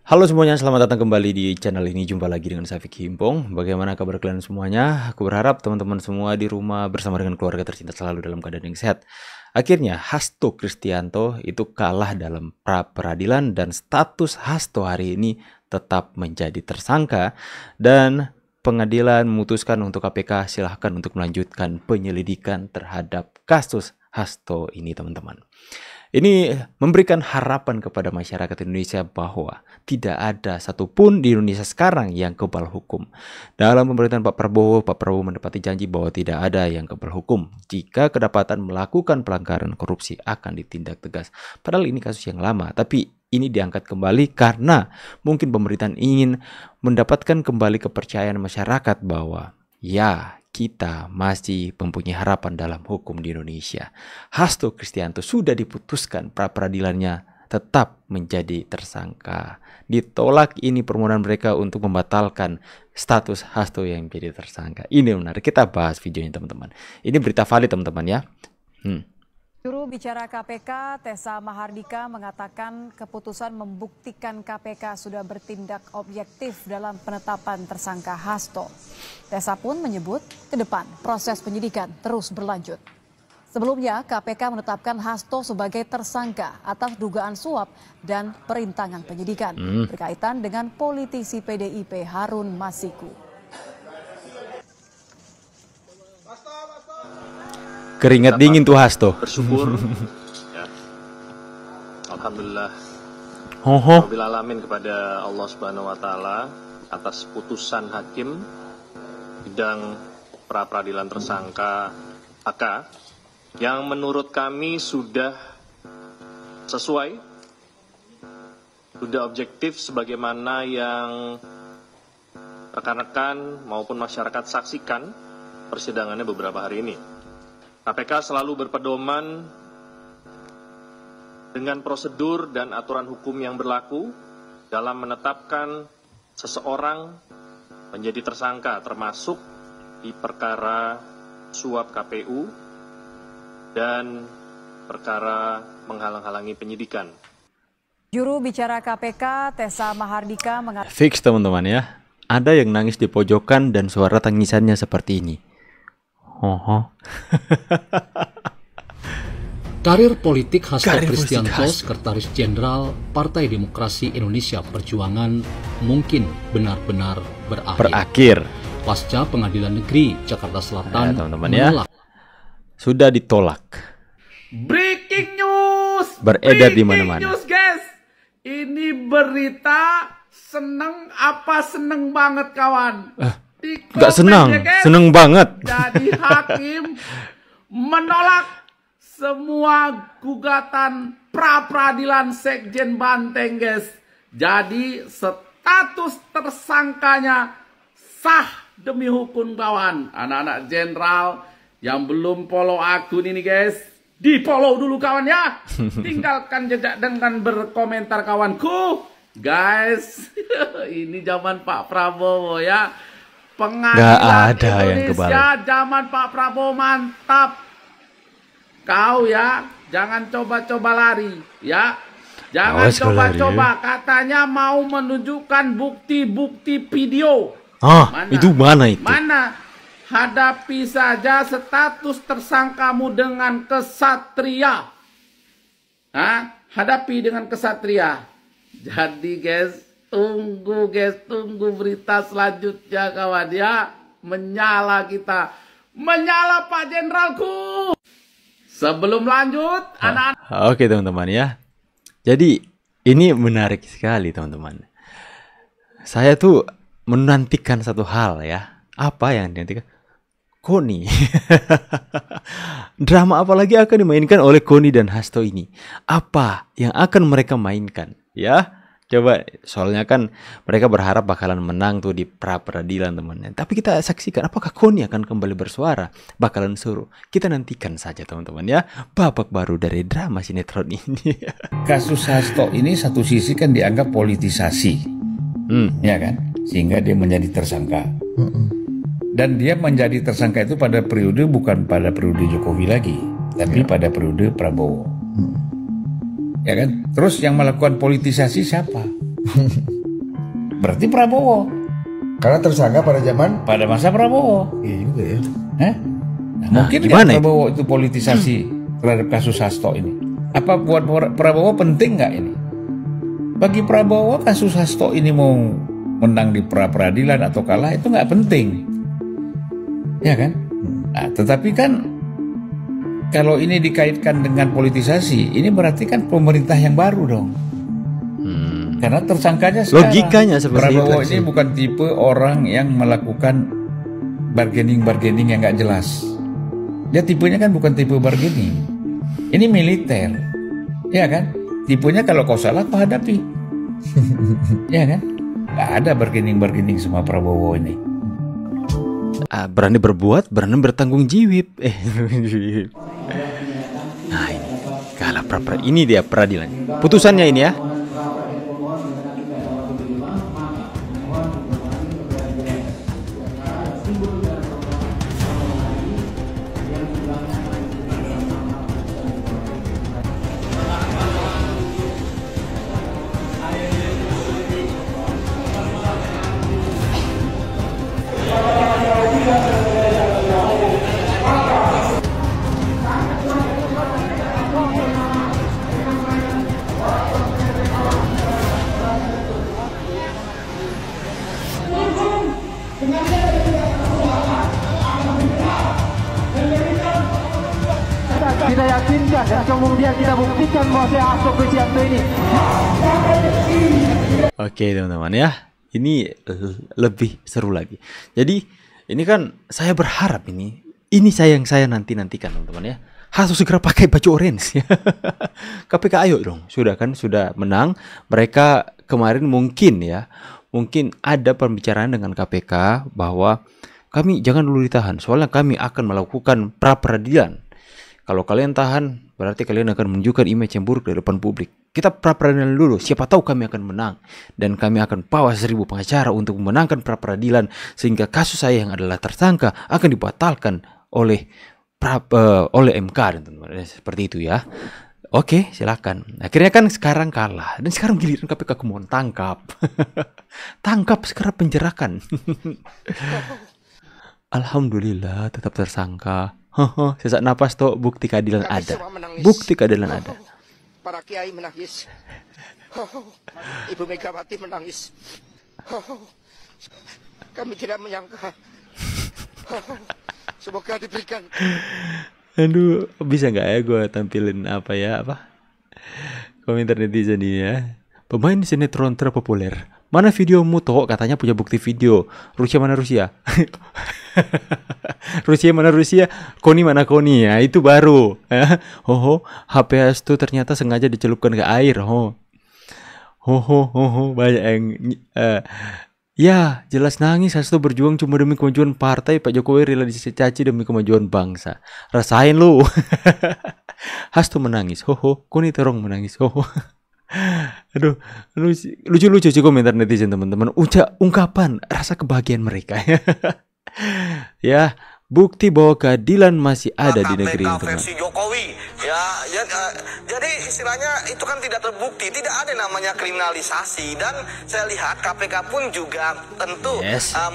Halo semuanya, selamat datang kembali di channel ini. Jumpa lagi dengan saya Vicky Himpong. Bagaimana kabar kalian semuanya? Aku berharap teman-teman semua di rumah bersama dengan keluarga tercinta selalu dalam keadaan yang sehat. Akhirnya Hasto Kristianto itu kalah dalam pra-peradilan dan status Hasto hari ini tetap menjadi tersangka. Dan pengadilan memutuskan untuk KPK silahkan untuk melanjutkan penyelidikan terhadap kasus Hasto ini, teman-teman. Ini memberikan harapan kepada masyarakat Indonesia bahwa tidak ada satupun di Indonesia sekarang yang kebal hukum. Dalam pemerintahan Pak Prabowo mendapati janji bahwa tidak ada yang kebal hukum. Jika kedapatan melakukan pelanggaran korupsi akan ditindak tegas. Padahal ini kasus yang lama, tapi ini diangkat kembali karena mungkin pemerintahan ingin mendapatkan kembali kepercayaan masyarakat bahwa ya, kita masih mempunyai harapan dalam hukum di Indonesia. Hasto Kristianto sudah diputuskan pra-peradilannya tetap menjadi tersangka. Ditolak ini permohonan mereka untuk membatalkan status Hasto yang menjadi tersangka. Ini menarik, kita bahas videonya teman-teman. Ini berita valid teman-teman ya. Juru bicara KPK, Tessa Mahardika, mengatakan keputusan membuktikan KPK sudah bertindak objektif dalam penetapan tersangka Hasto. Tessa pun menyebut ke depan proses penyidikan terus berlanjut. Sebelumnya, KPK menetapkan Hasto sebagai tersangka atas dugaan suap dan perintangan penyidikan berkaitan dengan politisi PDIP Harun Masiku. Keringat dingin tuh Hasto. Bersyukur ya. Alhamdulillah Rabbil alamin kepada Allah Subhanahu wa taala atas putusan hakim bidang pra peradilan tersangka AK yang menurut kami sudah sesuai, sudah objektif sebagaimana yang rekan-rekan maupun masyarakat saksikan persidangannya beberapa hari ini. KPK selalu berpedoman dengan prosedur dan aturan hukum yang berlaku dalam menetapkan seseorang menjadi tersangka, termasuk di perkara suap KPU dan perkara menghalang-halangi penyidikan. Juru bicara KPK, Tessa Mahardika, mengatakan Fix teman-teman ya. Ada yang nangis di pojokan dan suara tangisannya seperti ini. Karir politik Hasto Kristianto, Sekretaris Jenderal Partai Demokrasi Indonesia Perjuangan, mungkin benar-benar berakhir. Pasca Pengadilan Negeri Jakarta Selatan menolak. Sudah ditolak. Breaking news. Beredar di mana-mana. News, guys. Ini berita seneng banget kawan. Gak senang, ya, seneng banget. Jadi hakim menolak semua gugatan pra-peradilan Sekjen Banteng, guys. Jadi status tersangkanya sah demi hukum kawan. Anak-anak jenderal yang belum follow akun ini, guys, di follow dulu kawan ya. Tinggalkan jejak dengan berkomentar kawanku, guys. Ini zaman Pak Prabowo ya. Pengadilan Indonesia zaman Pak Prabowo mantap. Kau ya, jangan coba-coba lari ya. Jangan coba-coba, katanya mau menunjukkan bukti-bukti video. Itu mana itu? Mana? Hadapi saja status tersangkamu dengan kesatria. Hadapi dengan kesatria. Jadi guys, tunggu berita selanjutnya kawan ya. Menyala kita. Menyala Pak Jenderalku. Sebelum lanjut, anak-anak. Oke teman-teman ya. Jadi ini menarik sekali teman-teman. Saya tuh menantikan satu hal ya. Apa yang dinantikan? Koni. Drama apa lagi akan dimainkan oleh Koni dan Hasto ini? Apa yang akan mereka mainkan? Ya. Coba, soalnya kan mereka berharap bakalan menang tuh di pra-peradilan teman-teman. Tapi kita saksikan apakah Koni akan kembali bersuara, bakalan suruh. Kita nantikan saja teman-teman ya, babak baru dari drama sinetron ini. Kasus Hasto ini satu sisi kan dianggap politisasi, ya kan, sehingga dia menjadi tersangka. Dan dia menjadi tersangka itu pada periode bukan pada periode Jokowi lagi, tapi pada periode Prabowo. Ya kan? Terus yang melakukan politisasi siapa? berarti Prabowo. Karena tersangka pada masa Prabowo. Iya juga ya. Nah, mungkin gimana Prabowo itu politisasi terhadap kasus Hasto ini? Apa buat Prabowo penting nggak ini? Bagi Prabowo kasus Hasto ini mau menang di pra-peradilan atau kalah itu nggak penting, ya kan? Nah, tetapi kan kalau ini dikaitkan dengan politisasi, ini berarti kan pemerintah yang baru dong. Karena tersangkanya sekarang. Logikanya seperti Prabowo itu. ini bukan tipe orang yang melakukan bargaining yang nggak jelas. Dia tipenya kan bukan tipe bargaining. Ini militer, ya kan? Tipenya kalau kau salah kau hadapi, ya kan? Nggak ada bargaining sama Prabowo ini. Berani berbuat, berani bertanggung jawab. Nah ini, kalah ini dia peradilan. Putusannya ini ya. Kita yakinkan dan kemudian kita buktikan bahwa Hasto Kristianto ini. Oke teman-teman ya, ini lebih seru lagi. Jadi ini kan saya berharap ini yang saya nantikan teman-teman ya. Hasto segera pakai baju orange ya. KPK ayo dong, sudah menang. Mereka kemarin mungkin ada pembicaraan dengan KPK bahwa kami jangan dulu ditahan, soalnya kami akan melakukan pra-peradilan. Kalau kalian tahan, berarti kalian akan menunjukkan image yang buruk di depan publik. Kita pra-peradilan dulu, siapa tahu kami akan menang. Dan kami akan bawa 1000 pengacara untuk memenangkan pra-peradilan. Sehingga kasus saya yang adalah tersangka akan dibatalkan oleh MK. Dan seperti itu ya. Oke, silakan. Akhirnya kan sekarang kalah. Dan sekarang giliran KPK kemohon tangkap. Tangkap, segera penjarakan. Alhamdulillah tetap tersangka. Sesak napas toh, bukti keadilan ada. Bukti keadilan ada. Para kiai menangis. Ibu Megawati menangis. Kami tidak menyangka. Semoga diberikan. Aduh, bisa nggak ya gue tampilin komentar netizen ini ya. Pemain sinetron terpopuler. Mana videomu toh? Katanya punya bukti video. Rusia mana Rusia? Rusia mana Rusia? Koni mana Koni? Ya itu baru. HP Hasto ternyata sengaja dicelupkan ke air. Banyak yang ya jelas nangis. Hasto berjuang cuma demi kemajuan partai. Pak Jokowi rela dicaci demi kemajuan bangsa. Rasain lu. Hasto menangis. Koni terong menangis. Aduh, lucu-lucu sih komentar netizen teman-teman. Ungkapan rasa kebahagiaan mereka. Ya, bukti bahwa keadilan masih ada di negeri ini, teman. Versi Jokowi, jadi istilahnya itu kan tidak terbukti, tidak ada namanya kriminalisasi, dan saya lihat KPK pun juga tentu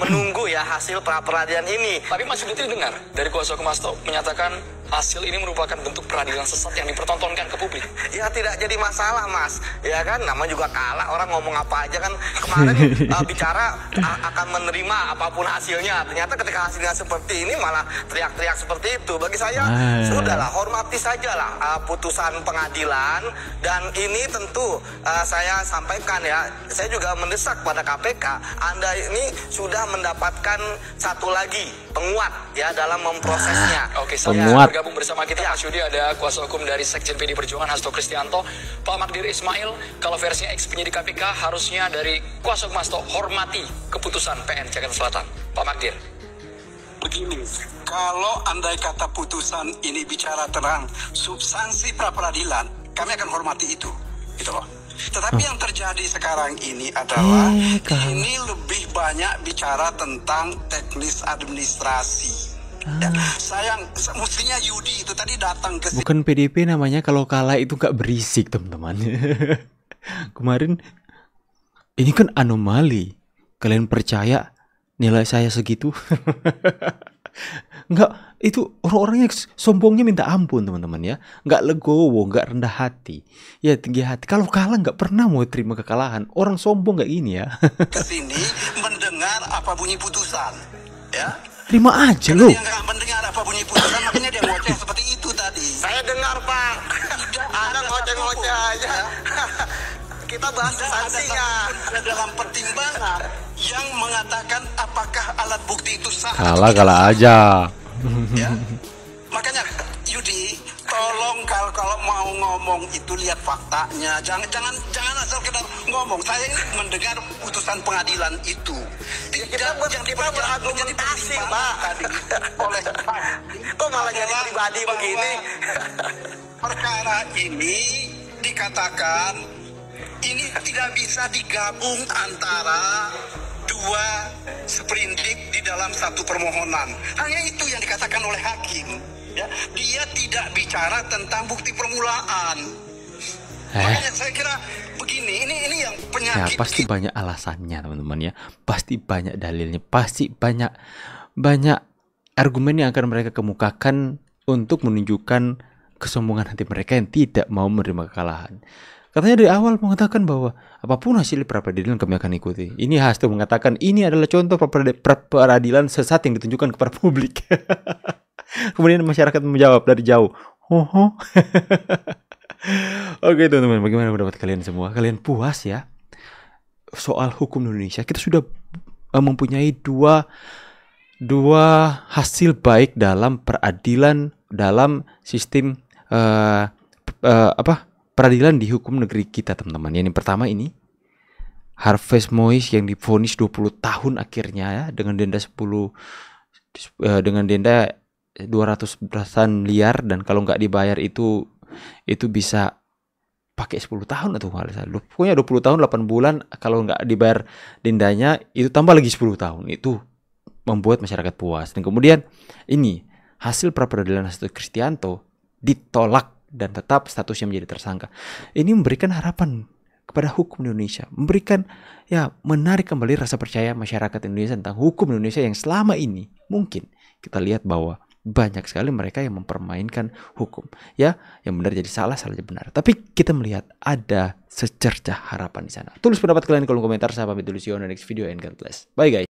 menunggu ya hasil pra-peradilan ini. Tapi Mas Yudi dengar dari kuasa hukum Hasto menyatakan hasil ini merupakan bentuk peradilan sesat yang dipertontonkan ke publik. Ya tidak jadi masalah Mas, ya kan, namanya juga kalah, orang ngomong apa aja kan. Kemarin bicara akan menerima apapun hasilnya, ternyata ketika hasilnya seperti ini malah teriak-teriak seperti itu. Bagi saya sudahlah, hormati sajalah putusan pengadilan. Dan ini tentu saya sampaikan ya, saya juga mendesak pada KPK, Anda ini sudah mendapatkan satu lagi penguat ya dalam memprosesnya. Oke, saya bergabung bersama kita Mas Yudi, ada kuasa hukum dari Sekjen PD Perjuangan Hasto Kristianto, Pak Magdir Ismail. Kalau versinya ex penyidik KPK, harusnya dari kuasa hukum Hasto hormati keputusan PN Jakarta Selatan. Pak Magdir. Begini, kalau andai kata putusan ini bicara tentang substansi pra-peradilan, kami akan hormati itu, gitu loh. Tetapi yang terjadi sekarang ini adalah ini lebih banyak bicara tentang teknis administrasi. Ya, sayang, mestinya Yudi itu tadi datang ke bukan PDP namanya kalau kalah itu gak berisik teman-teman. Kemarin Ini kan anomali. Kalian percaya nilai saya segitu? Enggak, itu orang-orangnya sombongnya minta ampun teman-teman ya. Enggak legowo, enggak rendah hati. Ya tinggi hati. Kalau kalah enggak pernah mau terima kekalahan. Orang sombong kayak gini ya. Kesini mendengar apa bunyi putusan, ya. Terima aja loh. Dia nggak mendengar apa bunyi putusan, makanya dia ngoceh seperti itu tadi. Saya dengar Pak. Anda ngoceh-ngoceh aja. Kita bahas sanksinya. Dalam pertimbangan yang mengatakan apakah alat bukti itu sah. Kalah aja. Ya. Makanya Yudi, tolong kalau mau ngomong itu lihat faktanya. Jangan asal kita ngomong. Saya ini mendengar putusan pengadilan itu. Kita berargumentasi, Pak. Oleh kok malah jadi pribadi begini? Perkara ini dikatakan ini tidak bisa digabung antara dua sprindik di dalam satu permohonan. Hanya itu yang dikatakan oleh hakim. Ya, dia tidak bicara tentang bukti permulaan. Makanya saya kira begini, ini yang penyakit. Ya pasti banyak alasannya teman-teman ya. Pasti banyak dalilnya. Pasti banyak argumen yang akan mereka kemukakan untuk menunjukkan kesombongan hati mereka yang tidak mau menerima kekalahan. Katanya dari awal mengatakan bahwa apapun hasil pra-peradilan kami akan ikuti. Ini Hasto mengatakan ini adalah contoh pra-peradilan sesat yang ditunjukkan kepada publik. Kemudian masyarakat menjawab dari jauh. Oke teman-teman, bagaimana pendapat kalian semua? Kalian puas ya soal hukum Indonesia? Kita sudah mempunyai dua hasil baik dalam peradilan, dalam sistem peradilan di hukum negeri kita teman-teman. Yang pertama ini Harvey Mois yang divonis 20 tahun akhirnya ya, dengan denda 200 miliar, dan kalau nggak dibayar itu bisa pakai 10 tahun atau pokoknya 20 tahun 8 bulan. Kalau nggak dibayar dendanya itu tambah lagi 10 tahun. Itu membuat masyarakat puas. Dan kemudian ini hasil pra-peradilan Hasto Kristianto ditolak dan tetap statusnya menjadi tersangka. Ini memberikan harapan kepada hukum Indonesia, menarik kembali rasa percaya masyarakat Indonesia tentang hukum Indonesia yang selama ini mungkin kita lihat bahwa banyak sekali mereka yang mempermainkan hukum, ya, yang benar jadi salah, salah jadi benar. Tapi kita melihat ada secercah harapan di sana. Tulis pendapat kalian di kolom komentar. Saya pamit dulu, see you on the next video and God bless. Bye guys.